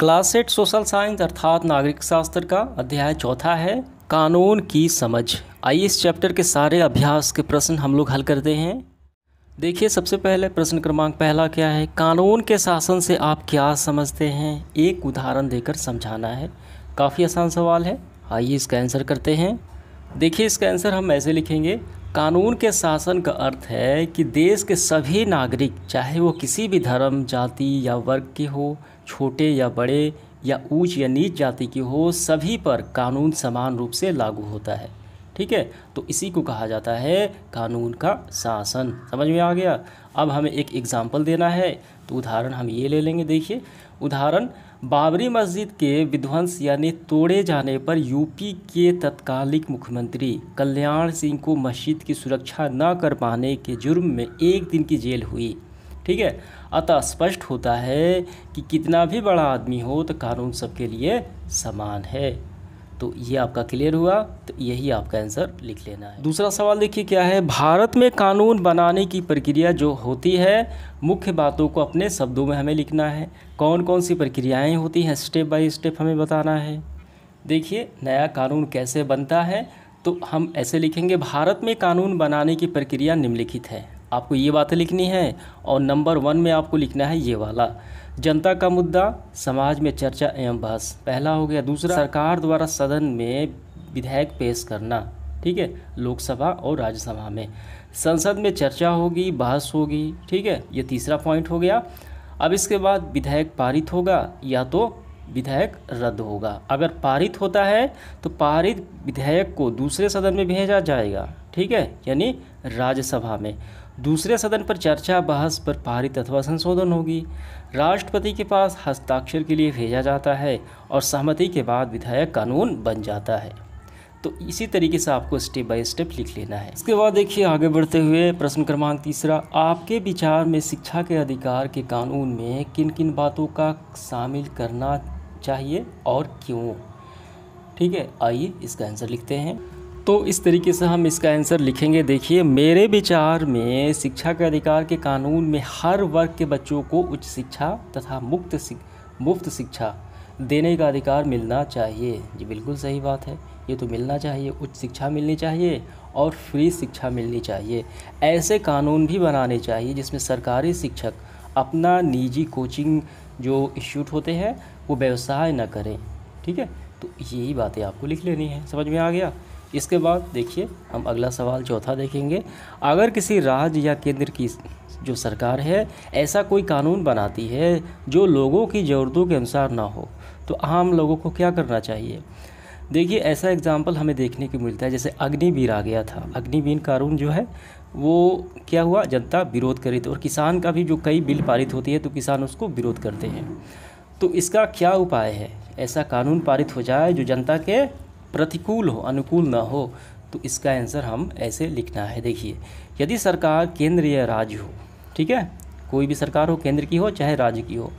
Class 8 social science अर्थात नागरिक शास्त्र का अध्याय चौथा है कानून की समझ। आइए इस चैप्टर के सारे अभ्यास के प्रश्न हम लोग हल करते हैं। देखिए सबसे पहले प्रश्न क्रमांक पहला क्या है, कानून के शासन से आप क्या समझते हैं, एक उदाहरण देकर समझाना है। काफ़ी आसान सवाल है, आइए इसका आंसर करते हैं। देखिए इसका आंसर हम ऐसे लिखेंगे, कानून के शासन का अर्थ है कि देश के सभी नागरिक, चाहे वो किसी भी धर्म, जाति या वर्ग के हो, छोटे या बड़े या ऊंच या नीच जाति की हो, सभी पर कानून समान रूप से लागू होता है। ठीक है, तो इसी को कहा जाता है कानून का शासन। समझ में आ गया। अब हमें एक एग्जाम्पल देना है, तो उदाहरण हम ये ले लेंगे। देखिए उदाहरण, बाबरी मस्जिद के विध्वंस यानी तोड़े जाने पर यूपी के तत्कालिक मुख्यमंत्री कल्याण सिंह को मस्जिद की सुरक्षा न कर पाने के जुर्म में 1 दिन की जेल हुई। ठीक है, अतः स्पष्ट होता है कि कितना भी बड़ा आदमी हो तो कानून सबके लिए समान है। तो ये आपका क्लियर हुआ, तो यही आपका आंसर लिख लेना है। दूसरा सवाल देखिए क्या है, भारत में कानून बनाने की प्रक्रिया जो होती है, मुख्य बातों को अपने शब्दों में हमें लिखना है। कौन कौन सी प्रक्रियाएं होती हैं, स्टेप बाय स्टेप हमें बताना है। देखिए नया कानून कैसे बनता है, तो हम ऐसे लिखेंगे, भारत में कानून बनाने की प्रक्रिया निम्नलिखित है। आपको ये बातें लिखनी है और नंबर 1 में आपको लिखना है ये वाला, जनता का मुद्दा, समाज में चर्चा एवं बहस, पहला हो गया। दूसरा, सरकार द्वारा सदन में विधेयक पेश करना। ठीक है, लोकसभा और राज्यसभा में, संसद में चर्चा होगी, बहस होगी। ठीक है, ये तीसरा पॉइंट हो गया। अब इसके बाद विधेयक पारित होगा या तो विधेयक रद्द होगा। अगर पारित होता है तो पारित विधेयक को दूसरे सदन में भेजा जाएगा। ठीक है, यानी राज्यसभा में। दूसरे सदन पर चर्चा बहस पर पारित अथवा संशोधन होगी। राष्ट्रपति के पास हस्ताक्षर के लिए भेजा जाता है और सहमति के बाद विधेयक कानून बन जाता है। तो इसी तरीके से आपको स्टेप बाय स्टेप लिख लेना है। इसके बाद देखिए आगे बढ़ते हुए प्रश्न क्रमांक तीसरा, आपके विचार में शिक्षा के अधिकार के कानून में किन किन बातों का शामिल करना चाहिए और क्यों। ठीक है, आइए इसका आंसर लिखते हैं। तो इस तरीके से हम इसका आंसर लिखेंगे। देखिए मेरे विचार में शिक्षा के अधिकार के कानून में हर वर्ग के बच्चों को उच्च शिक्षा तथा मुफ्त शिक्षा देने का अधिकार मिलना चाहिए। जी बिल्कुल सही बात है, ये तो मिलना चाहिए, उच्च शिक्षा मिलनी चाहिए और फ्री शिक्षा मिलनी चाहिए। ऐसे कानून भी बनाने चाहिए जिसमें सरकारी शिक्षक अपना निजी कोचिंग जो इंस्टीट्यूट होते हैं वो व्यवसाय न करें। ठीक है, तो यही बातें आपको लिख लेनी है। समझ में आ गया। इसके बाद देखिए हम अगला सवाल चौथा देखेंगे, अगर किसी राज्य या केंद्र की जो सरकार है ऐसा कोई कानून बनाती है जो लोगों की ज़रूरतों के अनुसार ना हो, तो आम लोगों को क्या करना चाहिए। देखिए ऐसा एग्जाम्पल हमें देखने को मिलता है, जैसे अग्निवीर आ गया था। अग्निवीर कानून जो है वो क्या हुआ, जनता विरोध करी थी, और किसान का भी जो कई बिल पारित होती है तो किसान उसको विरोध करते हैं। तो इसका क्या उपाय है, ऐसा कानून पारित हो जाए जो जनता के प्रतिकूल हो, अनुकूल ना हो। तो इसका आंसर हम ऐसे लिखना है। देखिए यदि सरकार केंद्र या राज्य हो, ठीक है, कोई भी सरकार हो, केंद्र की हो चाहे राज्य की हो,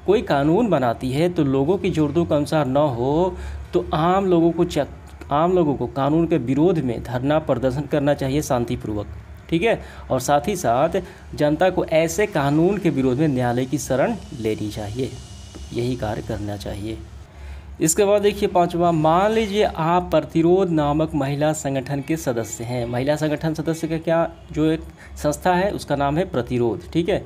कोई कानून बनाती है तो लोगों की ज़रूरतों के अनुसार न हो, तो आम लोगों को कानून के विरोध में धरना प्रदर्शन करना चाहिए शांतिपूर्वक। ठीक है, और साथ ही साथ जनता को ऐसे कानून के विरोध में न्यायालय की शरण लेनी चाहिए। तो यही कार्य करना चाहिए। इसके बाद देखिए पांचवा, मान लीजिए आप प्रतिरोध नामक महिला संगठन के सदस्य हैं। महिला संगठन सदस्य का क्या जो एक संस्था है उसका नाम है प्रतिरोध। ठीक है,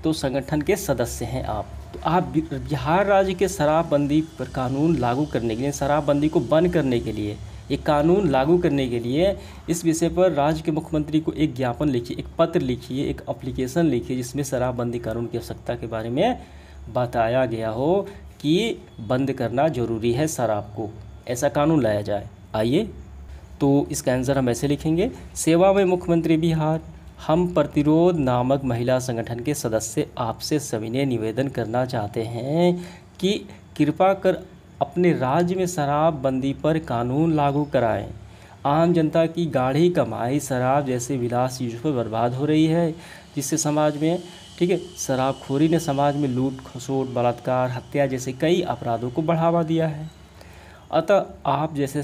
तो संगठन के सदस्य हैं आप। तो आप बिहार राज्य के शराबबंदी पर कानून लागू करने के लिए, शराबबंदी को बंद करने के लिए, एक कानून लागू करने के लिए इस विषय पर राज्य के मुख्यमंत्री को एक ज्ञापन लिखिए, एक पत्र लिखिए, एक एप्लीकेशन लिखिए जिसमें शराबबंदी कानून की आवश्यकता के बारे में बताया गया हो कि बंद करना जरूरी है शराब को, ऐसा कानून लाया जाए। आइए तो इसका आंसर हम ऐसे लिखेंगे, सेवा में मुख्यमंत्री बिहार, हम प्रतिरोध नामक महिला संगठन के सदस्य आपसे सविनय निवेदन करना चाहते हैं कि कृपा कर अपने राज्य में शराबबंदी पर कानून लागू कराएं। आम जनता की गाढ़ी कमाई शराब जैसे विलास चीज़ों पर बर्बाद हो रही है, जिससे समाज में, ठीक है, शराबखोरी ने समाज में लूट खसोट, बलात्कार, हत्या जैसे कई अपराधों को बढ़ावा दिया है। अतः आप जैसे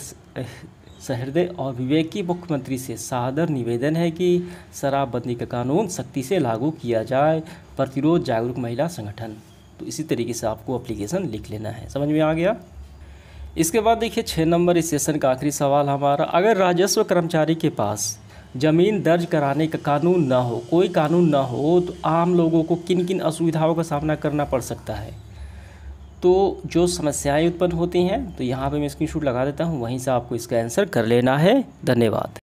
सहृदय और विवेकी मुख्यमंत्री से सादर निवेदन है कि शराबबंदी का कानून सख्ती से लागू किया जाए। प्रतिरोध जागरूक महिला संगठन। तो इसी तरीके से आपको एप्लीकेशन लिख लेना है। समझ में आ गया। इसके बाद देखिए 6 नंबर इस सेशन का आखिरी सवाल हमारा, अगर राजस्व कर्मचारी के पास ज़मीन दर्ज कराने का कानून ना हो, कोई कानून ना हो, तो आम लोगों को किन किन असुविधाओं का सामना करना पड़ सकता है। तो जो समस्याएं उत्पन्न होती हैं, तो यहाँ पे मैं स्क्रीनशॉट लगा देता हूँ, वहीं से आपको इसका आंसर कर लेना है। धन्यवाद।